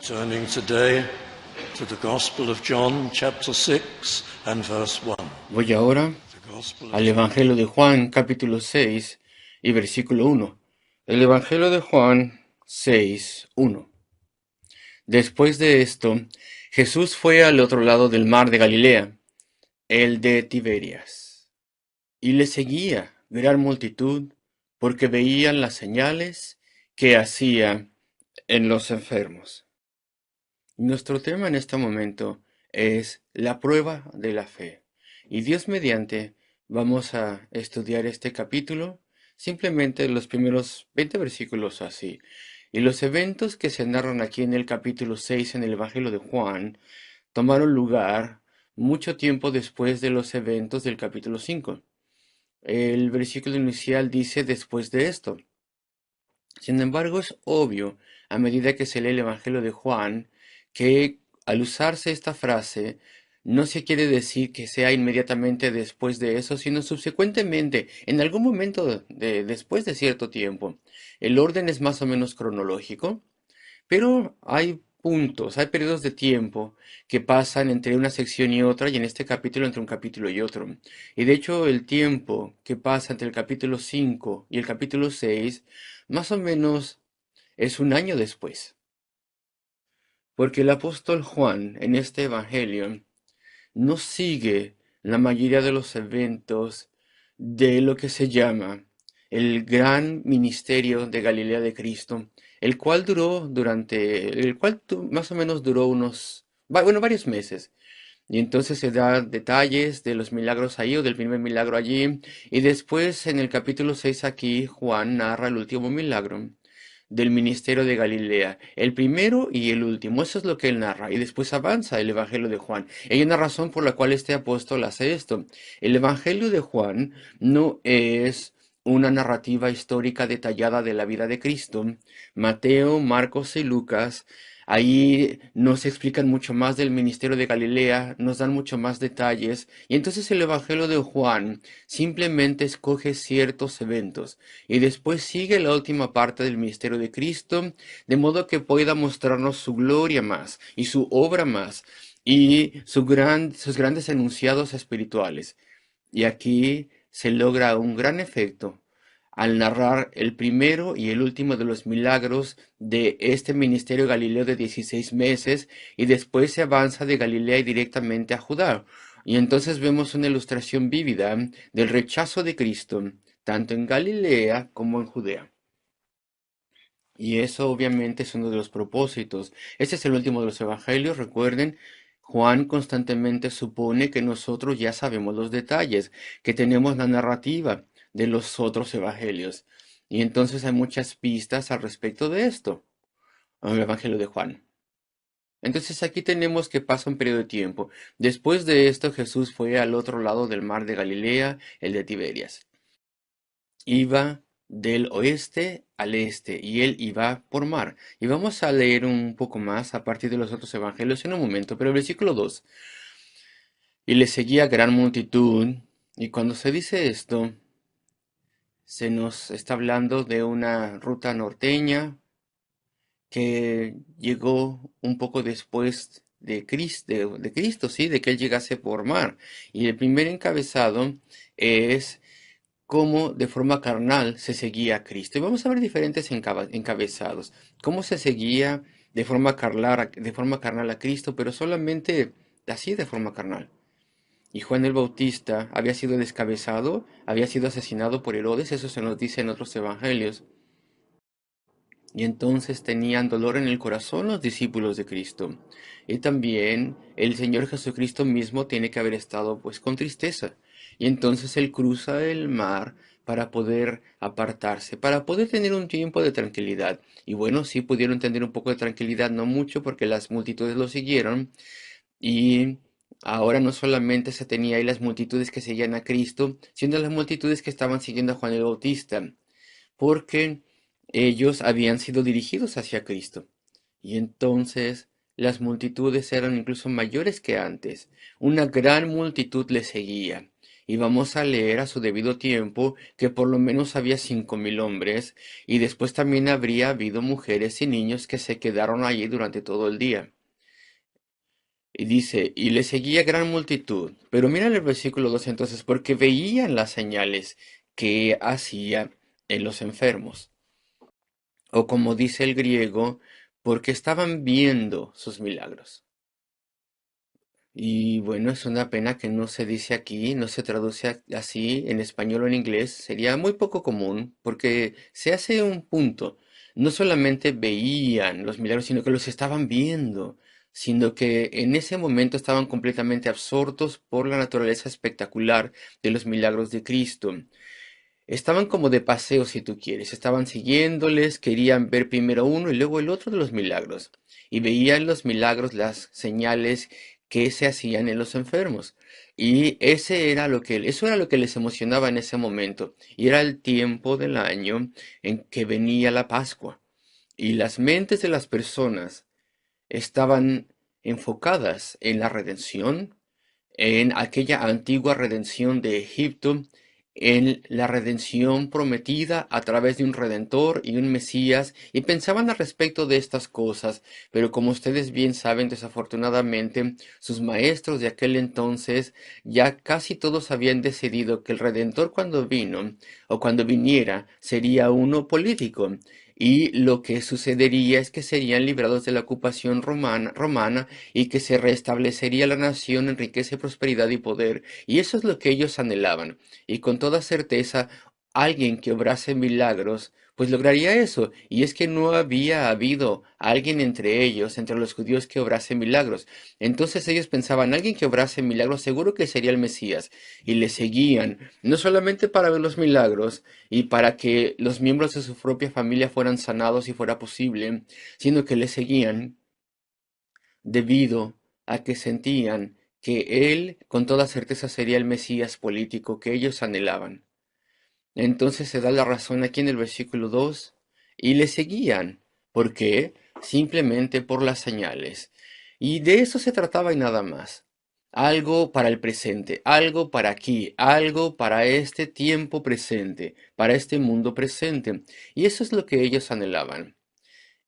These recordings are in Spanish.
Turning today to the Gospel of John, chapter 6 and verse 1. Voy ahora The Gospel of al Evangelio de Juan, capítulo 6 y versículo 1. El Evangelio de Juan 6, 1. Después de esto, Jesús fue al otro lado del mar de Galilea, el de Tiberias, y le seguía gran multitud, porque veían las señales que hacía en los enfermos. Nuestro tema en este momento es la prueba de la fe. Y Dios mediante, vamos a estudiar este capítulo, simplemente los primeros 20 versículos así. Y los eventos que se narran aquí en el capítulo 6 en el Evangelio de Juan tomaron lugar mucho tiempo después de los eventos del capítulo 5. El versículo inicial dice después de esto. Sin embargo, es obvio, a medida que se lee el Evangelio de Juan, que al usarse esta frase, no se quiere decir que sea inmediatamente después de eso, sino subsecuentemente, en algún momento después de cierto tiempo. El orden es más o menos cronológico, pero hay puntos, hay periodos de tiempo que pasan entre una sección y otra, y en este capítulo entre un capítulo y otro. Y de hecho, el tiempo que pasa entre el capítulo 5 y el capítulo 6, más o menos es un año después. Porque el apóstol Juan en este evangelio no sigue la mayoría de los eventos de lo que se llama el gran ministerio de Galilea de Cristo, el cual más o menos duró varios meses. Y entonces se da detalles de los milagros ahí o del primer milagro allí. Y después en el capítulo 6 aquí Juan narra el último milagro del ministerio de Galilea, el primero y el último, eso es lo que él narra, y después avanza el Evangelio de Juan. Hay una razón por la cual este apóstol hace esto. El Evangelio de Juan no es una narrativa histórica detallada de la vida de Cristo. Mateo, Marcos y Lucas ahí nos explican mucho más del ministerio de Galilea, nos dan mucho más detalles, y entonces el Evangelio de Juan simplemente escoge ciertos eventos y después sigue la última parte del ministerio de Cristo, de modo que pueda mostrarnos su gloria más y su obra más y sus grandes enunciados espirituales. Y aquí se logra un gran efecto al narrar el primero y el último de los milagros de este ministerio galileo de 16 meses, y después se avanza de Galilea y directamente a Judá. Y entonces vemos una ilustración vívida del rechazo de Cristo, tanto en Galilea como en Judea. Y eso obviamente es uno de los propósitos. Este es el último de los evangelios, recuerden. Juan constantemente supone que nosotros ya sabemos los detalles, que tenemos la narrativa de los otros evangelios. Y entonces hay muchas pistas al respecto de esto, en el evangelio de Juan. Entonces aquí tenemos que pasa un periodo de tiempo. Después de esto, Jesús fue al otro lado del mar de Galilea, el de Tiberias. Iba del oeste al este y él iba por mar. Y vamos a leer un poco más a partir de los otros evangelios en un momento, pero el versículo 2. Y le seguía gran multitud, y cuando se dice esto, se nos está hablando de una ruta norteña que llegó un poco después de Cristo, sí, de que él llegase por mar. Y el primer encabezado es cómo de forma carnal se seguía a Cristo. Y vamos a ver diferentes encabezados. Cómo se seguía de forma carnal a Cristo, pero solamente así de forma carnal. Y Juan el Bautista había sido descabezado, había sido asesinado por Herodes, eso se nos dice en otros evangelios. Y entonces tenían dolor en el corazón los discípulos de Cristo. Y también el Señor Jesucristo mismo tiene que haber estado pues con tristeza. Y entonces Él cruza el mar para poder apartarse, para poder tener un tiempo de tranquilidad. Y bueno, sí pudieron tener un poco de tranquilidad, no mucho, porque las multitudes lo siguieron. Y ahora no solamente se tenía ahí las multitudes que seguían a Cristo, sino las multitudes que estaban siguiendo a Juan el Bautista, porque ellos habían sido dirigidos hacia Cristo. Y entonces las multitudes eran incluso mayores que antes. Una gran multitud le seguía. Y vamos a leer a su debido tiempo que por lo menos había 5.000 hombres, y después también habría habido mujeres y niños que se quedaron allí durante todo el día. Y dice, y le seguía gran multitud. Pero mira el versículo 2 entonces, porque veían las señales que hacía en los enfermos. O como dice el griego, porque estaban viendo sus milagros. Y bueno, es una pena que no se dice aquí, no se traduce así en español o en inglés. Sería muy poco común porque se hace un punto. No solamente veían los milagros, sino que los estaban viendo, sino que en ese momento estaban completamente absortos por la naturaleza espectacular de los milagros de Cristo. Estaban como de paseo, si tú quieres, estaban siguiéndoles, querían ver primero uno y luego el otro de los milagros, y veían los milagros, las señales que se hacían en los enfermos. Y eso era lo que les emocionaba en ese momento, y era el tiempo del año en que venía la Pascua, y las mentes de las personas estaban enfocadas en la redención, en aquella antigua redención de Egipto, en la redención prometida a través de un redentor y un Mesías, y pensaban al respecto de estas cosas, pero como ustedes bien saben, desafortunadamente, sus maestros de aquel entonces ya casi todos habían decidido que el redentor cuando vino o cuando viniera sería uno político. Y lo que sucedería es que serían librados de la ocupación romana y que se restablecería la nación en riqueza, prosperidad y poder. Y eso es lo que ellos anhelaban. Y con toda certeza, alguien que obrase milagros, pues lograría eso. Y es que no había habido alguien entre ellos, entre los judíos, que obrase milagros. Entonces ellos pensaban, alguien que obrase milagros seguro que sería el Mesías. Y le seguían, no solamente para ver los milagros y para que los miembros de su propia familia fueran sanados si fuera posible, sino que le seguían debido a que sentían que él con toda certeza sería el Mesías político que ellos anhelaban. Entonces se da la razón aquí en el versículo 2 y le seguían. ¿Por qué? Simplemente por las señales. Y de eso se trataba y nada más. Algo para el presente, algo para aquí, algo para este tiempo presente, para este mundo presente. Y eso es lo que ellos anhelaban.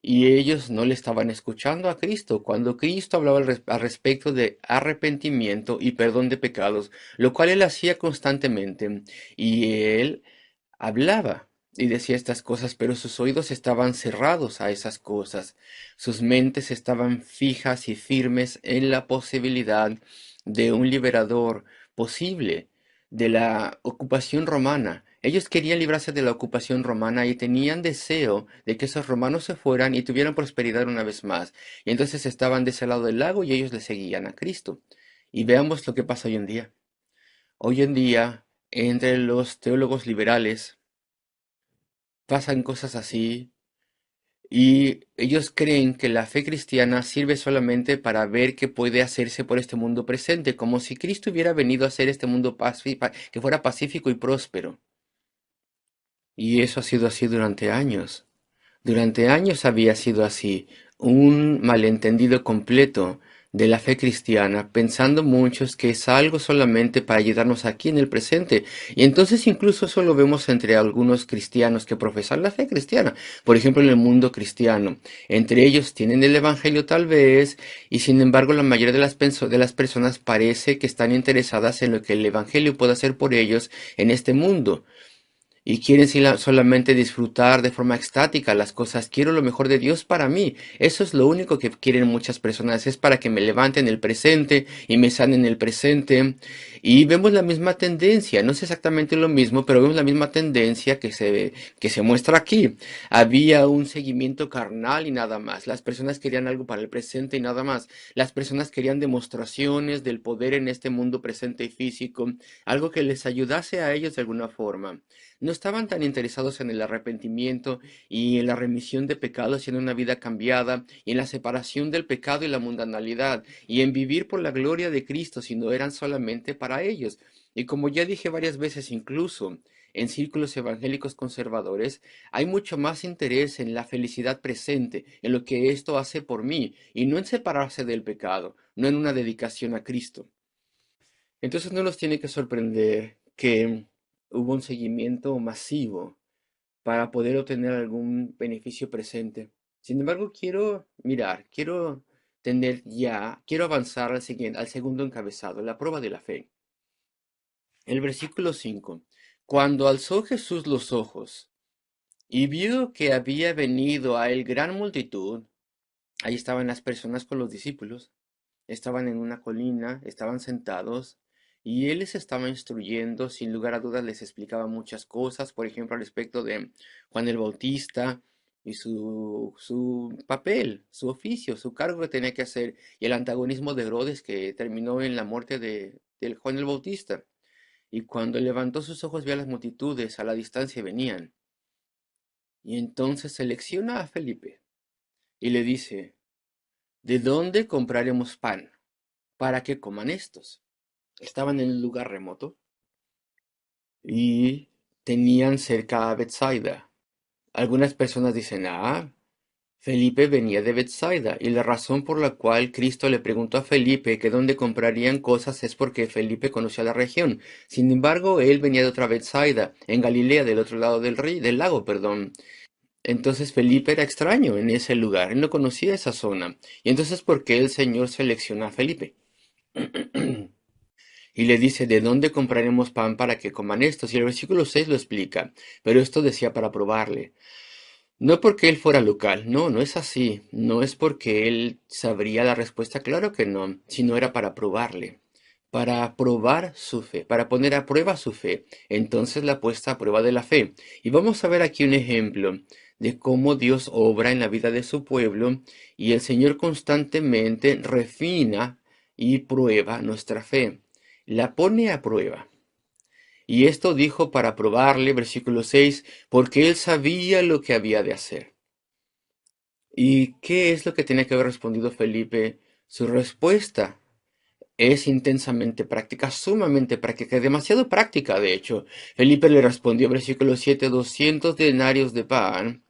Y ellos no le estaban escuchando a Cristo cuando Cristo hablaba al respecto de arrepentimiento y perdón de pecados, lo cual él hacía constantemente. Y él hablaba y decía estas cosas, pero sus oídos estaban cerrados a esas cosas. Sus mentes estaban fijas y firmes en la posibilidad de un liberador posible de la ocupación romana. Ellos querían librarse de la ocupación romana y tenían deseo de que esos romanos se fueran y tuvieran prosperidad una vez más. Y entonces estaban de ese lado del lago y ellos le seguían a Cristo. Y veamos lo que pasa hoy en día. Hoy en día, entre los teólogos liberales, pasan cosas así y ellos creen que la fe cristiana sirve solamente para ver qué puede hacerse por este mundo presente, como si Cristo hubiera venido a hacer este mundo que fuera pacífico y próspero. Y eso ha sido así durante años. Durante años había sido así, un malentendido completo de la fe cristiana, pensando muchos que es algo solamente para ayudarnos aquí en el presente. Y entonces incluso eso lo vemos entre algunos cristianos que profesan la fe cristiana, por ejemplo en el mundo cristiano. Entre ellos tienen el Evangelio tal vez, y sin embargo la mayoría de las personas parece que están interesadas en lo que el Evangelio puede hacer por ellos en este mundo y quieren solamente disfrutar de forma extática las cosas. Quiero lo mejor de Dios para mí. Eso es lo único que quieren muchas personas. Es para que me levanten el presente y me sanen el presente. Y vemos la misma tendencia. No es exactamente lo mismo, pero vemos la misma tendencia que se muestra aquí. Había un seguimiento carnal y nada más. Las personas querían algo para el presente y nada más. Las personas querían demostraciones del poder en este mundo presente y físico. Algo que les ayudase a ellos de alguna forma. No estaban tan interesados en el arrepentimiento y en la remisión de pecados y en una vida cambiada y en la separación del pecado y la mundanalidad y en vivir por la gloria de Cristo, sino eran solamente para ellos. Y como ya dije varias veces, incluso en círculos evangélicos conservadores, hay mucho más interés en la felicidad presente, en lo que esto hace por mí, y no en separarse del pecado, no en una dedicación a Cristo. Entonces no nos tiene que sorprender que hubo un seguimiento masivo para poder obtener algún beneficio presente. Sin embargo, quiero avanzar al segundo encabezado, la prueba de la fe. El versículo 5. Cuando alzó Jesús los ojos y vio que había venido a él gran multitud, ahí estaban las personas con los discípulos, estaban en una colina, estaban sentados, y él les estaba instruyendo, sin lugar a dudas les explicaba muchas cosas, por ejemplo, al respecto de Juan el Bautista y su papel, su oficio, su cargo que tenía que hacer, y el antagonismo de Herodes que terminó en la muerte de Juan el Bautista. Y cuando levantó sus ojos vio a las multitudes a la distancia venían, y entonces selecciona a Felipe y le dice, ¿de dónde compraremos pan para que coman estos? Estaban en un lugar remoto y tenían cerca a Bethsaida. Algunas personas dicen, Felipe venía de Bethsaida, y la razón por la cual Cristo le preguntó a Felipe que dónde comprarían cosas es porque Felipe conocía la región. Sin embargo, él venía de otra Bethsaida, en Galilea, del otro lado del lago, perdón. Entonces Felipe era extraño en ese lugar, él no conocía esa zona. Y entonces, ¿por qué el Señor selecciona a Felipe? Y le dice, ¿de dónde compraremos pan para que coman estos? Y el versículo 6 lo explica, pero esto decía para probarle. No porque él fuera local, no, no es así, no es porque él sabría la respuesta, claro que no, sino era para probarle, para probar su fe, para poner a prueba su fe. Entonces la puesta a prueba de la fe. Y vamos a ver aquí un ejemplo de cómo Dios obra en la vida de su pueblo y el Señor constantemente refina y prueba nuestra fe, la pone a prueba. Y esto dijo para probarle, versículo 6, porque él sabía lo que había de hacer. ¿Y qué es lo que tenía que haber respondido Felipe? Su respuesta es intensamente práctica, sumamente práctica, demasiado práctica, de hecho. Felipe le respondió, versículo 7, 200 denarios de pan.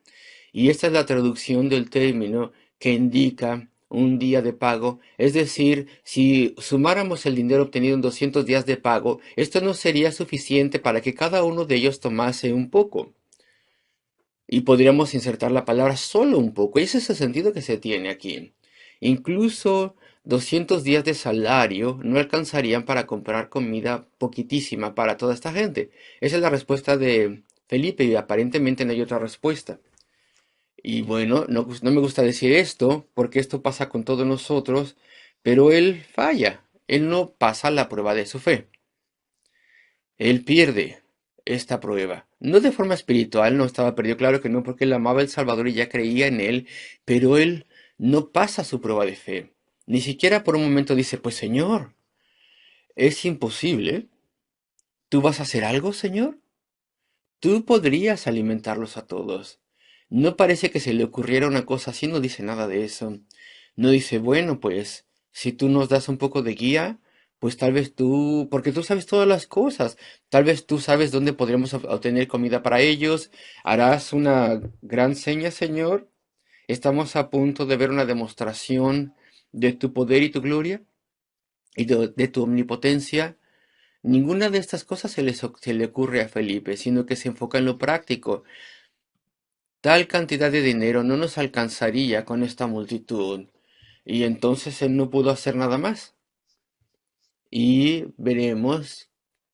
Y esta es la traducción del término que indica un día de pago. Es decir, si sumáramos el dinero obtenido en 200 días de pago, esto no sería suficiente para que cada uno de ellos tomase un poco. Y podríamos insertar la palabra solo un poco. Y ese es el sentido que se tiene aquí. Incluso 200 días de salario no alcanzarían para comprar comida poquitísima para toda esta gente. Esa es la respuesta de Felipe y aparentemente no hay otra respuesta. Y bueno, no me gusta decir esto, porque esto pasa con todos nosotros, pero él falla, él no pasa la prueba de su fe. Él pierde esta prueba. No de forma espiritual, no estaba perdido, claro que no, porque él amaba al Salvador y ya creía en él, pero él no pasa su prueba de fe. Ni siquiera por un momento dice, pues Señor, es imposible. ¿Tú vas a hacer algo, Señor? Tú podrías alimentarlos a todos. No parece que se le ocurriera una cosa así, no dice nada de eso. No dice, bueno, pues, si tú nos das un poco de guía, pues tal vez tú, porque tú sabes todas las cosas, tal vez tú sabes dónde podríamos obtener comida para ellos, harás una gran seña, Señor. Estamos a punto de ver una demostración de tu poder y tu gloria y de tu omnipotencia. Ninguna de estas cosas se le ocurre a Felipe, sino que se enfoca en lo práctico. Tal cantidad de dinero no nos alcanzaría con esta multitud, y entonces él no pudo hacer nada más. Y veremos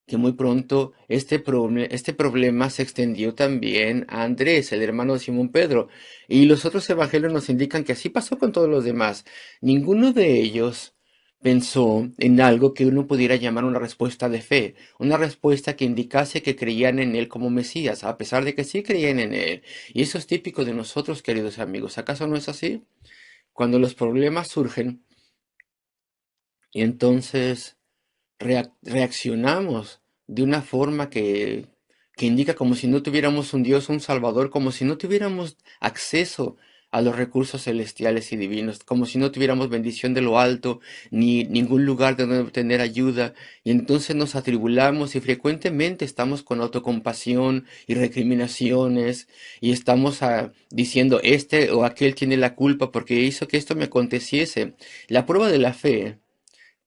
que muy pronto este problema se extendió también a Andrés, el hermano de Simón Pedro, y los otros evangelios nos indican que así pasó con todos los demás. Ninguno de ellos pensó en algo que uno pudiera llamar una respuesta de fe, una respuesta que indicase que creían en él como Mesías, a pesar de que sí creían en él. Y eso es típico de nosotros, queridos amigos. ¿Acaso no es así? Cuando los problemas surgen, y entonces reaccionamos de una forma que indica como si no tuviéramos un Dios, un Salvador, como si no tuviéramos acceso a los recursos celestiales y divinos, como si no tuviéramos bendición de lo alto, ni ningún lugar de donde obtener ayuda, y entonces nos atribulamos y frecuentemente estamos con autocompasión y recriminaciones, y estamos diciendo, este o aquel tiene la culpa porque hizo que esto me aconteciese. La prueba de la fe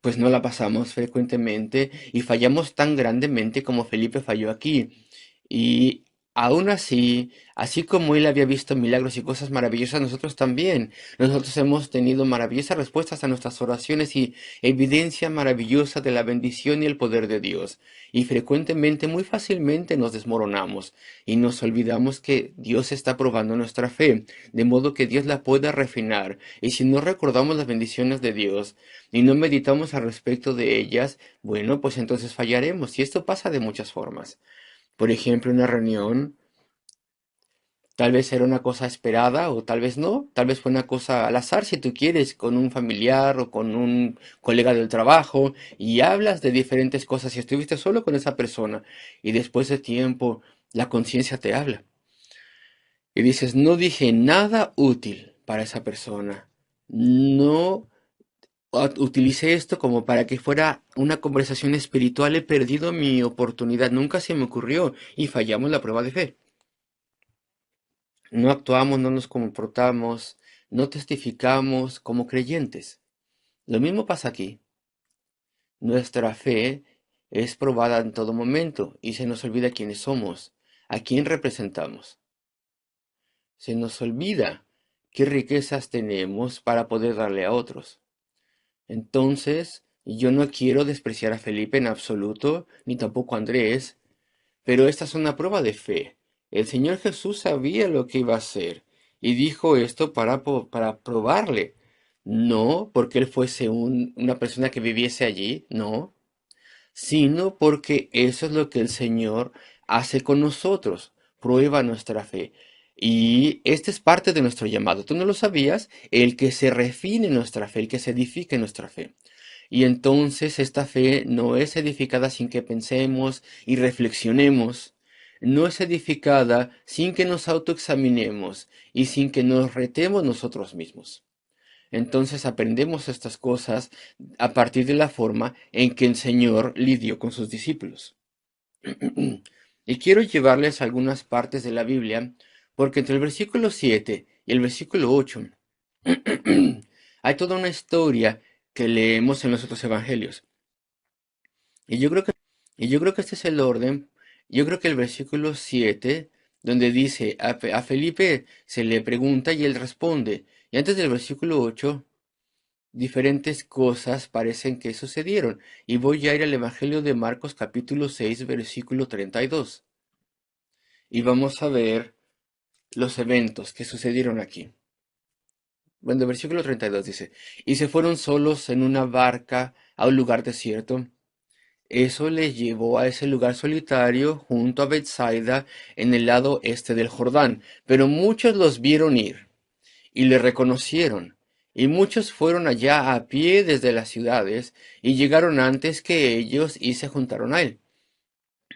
pues no la pasamos frecuentemente y fallamos tan grandemente como Felipe falló aquí. Y aún así, así como él había visto milagros y cosas maravillosas, nosotros también. Nosotros hemos tenido maravillosas respuestas a nuestras oraciones y evidencia maravillosa de la bendición y el poder de Dios. Y frecuentemente, muy fácilmente nos desmoronamos y nos olvidamos que Dios está probando nuestra fe, de modo que Dios la pueda refinar. Y si no recordamos las bendiciones de Dios, y no meditamos al respecto de ellas, bueno, pues entonces fallaremos. Y esto pasa de muchas formas. Por ejemplo, una reunión, tal vez era una cosa esperada o tal vez no, tal vez fue una cosa al azar si tú quieres, con un familiar o con un colega del trabajo y hablas de diferentes cosas y estuviste solo con esa persona y después de tiempo la conciencia te habla y dices, no dije nada útil para esa persona, no utilicé esto como para que fuera una conversación espiritual, he perdido mi oportunidad, nunca se me ocurrió y fallamos la prueba de fe. No actuamos, no nos comportamos, no testificamos como creyentes. Lo mismo pasa aquí. Nuestra fe es probada en todo momento y se nos olvida quiénes somos, a quién representamos. Se nos olvida qué riquezas tenemos para poder darle a otros. Entonces, yo no quiero despreciar a Felipe en absoluto, ni tampoco a Andrés, pero esta es una prueba de fe. El Señor Jesús sabía lo que iba a hacer y dijo esto para probarle. No porque él fuese una persona que viviese allí, no, sino porque eso es lo que el Señor hace con nosotros, prueba nuestra fe. Y este es parte de nuestro llamado. ¿Tú no lo sabías? El que se refine nuestra fe, el que se edifique nuestra fe. Y entonces esta fe no es edificada sin que pensemos y reflexionemos. No es edificada sin que nos autoexaminemos y sin que nos retemos nosotros mismos. Entonces aprendemos estas cosas a partir de la forma en que el Señor lidió con sus discípulos. Y quiero llevarles algunas partes de la Biblia, porque entre el versículo 7 y el versículo 8 hay toda una historia que leemos en los otros evangelios. Y yo creo que, y yo creo que este es el orden. Yo creo que el versículo 7, donde dice, a Felipe se le pregunta y él responde. Y antes del versículo 8 diferentes cosas parecen que sucedieron. Y voy a ir al Evangelio de Marcos capítulo 6 versículo 32. Y vamos a ver los eventos que sucedieron aquí. Bueno, el versículo 32 dice, y se fueron solos en una barca a un lugar desierto. Eso les llevó a ese lugar solitario junto a Bethsaida en el lado este del Jordán. Pero muchos los vieron ir y le reconocieron, y muchos fueron allá a pie desde las ciudades, y llegaron antes que ellos y se juntaron a él.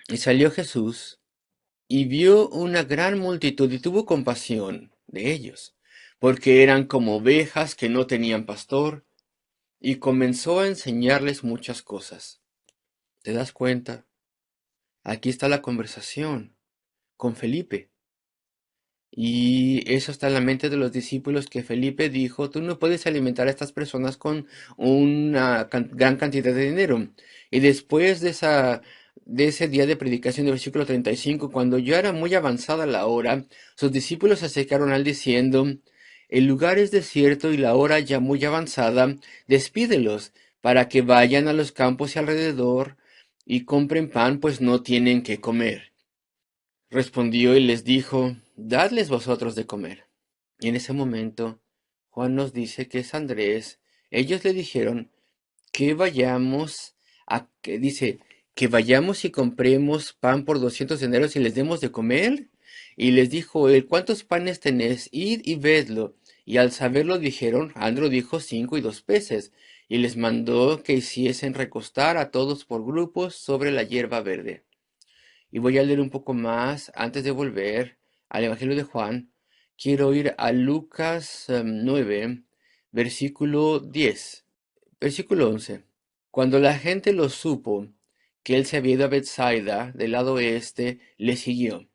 Y salió Jesús, y vio una gran multitud, y tuvo compasión de ellos, porque eran como ovejas que no tenían pastor, y comenzó a enseñarles muchas cosas. ¿Te das cuenta? Aquí está la conversación con Felipe. Y eso está en la mente de los discípulos que Felipe dijo, tú no puedes alimentar a estas personas con una gran cantidad de dinero. Y después de ese día de predicación del versículo 35, cuando ya era muy avanzada la hora, sus discípulos se acercaron a él diciendo, el lugar es desierto y la hora ya muy avanzada, despídelos para que vayan a los campos y alrededor y compren pan, pues no tienen que comer. Respondió y les dijo, dadles vosotros de comer. Y en ese momento Juan nos dice que es Andrés. Ellos le dijeron que vayamos dice, que vayamos y compremos pan por 200 deneros y les demos de comer. Y les dijo él, ¿cuántos panes tenéis? Id y vedlo. Y al saberlo dijeron, Andro dijo 5 y 2 peces. Y les mandó que hiciesen recostar a todos por grupos sobre la hierba verde. Y voy a leer un poco más antes de volver al Evangelio de Juan. Quiero ir a Lucas 9, versículo 10. Versículo 11. Cuando la gente lo supo que él se había ido a Bethsaida, del lado oeste, le siguió.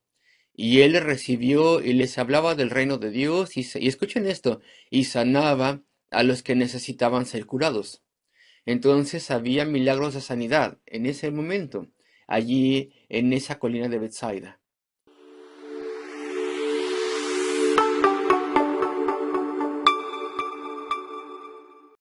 Y él les recibió y les hablaba del reino de Dios. Y escuchen esto, y sanaba a los que necesitaban ser curados. Entonces había milagros de sanidad en ese momento, allí en esa colina de Bethsaida.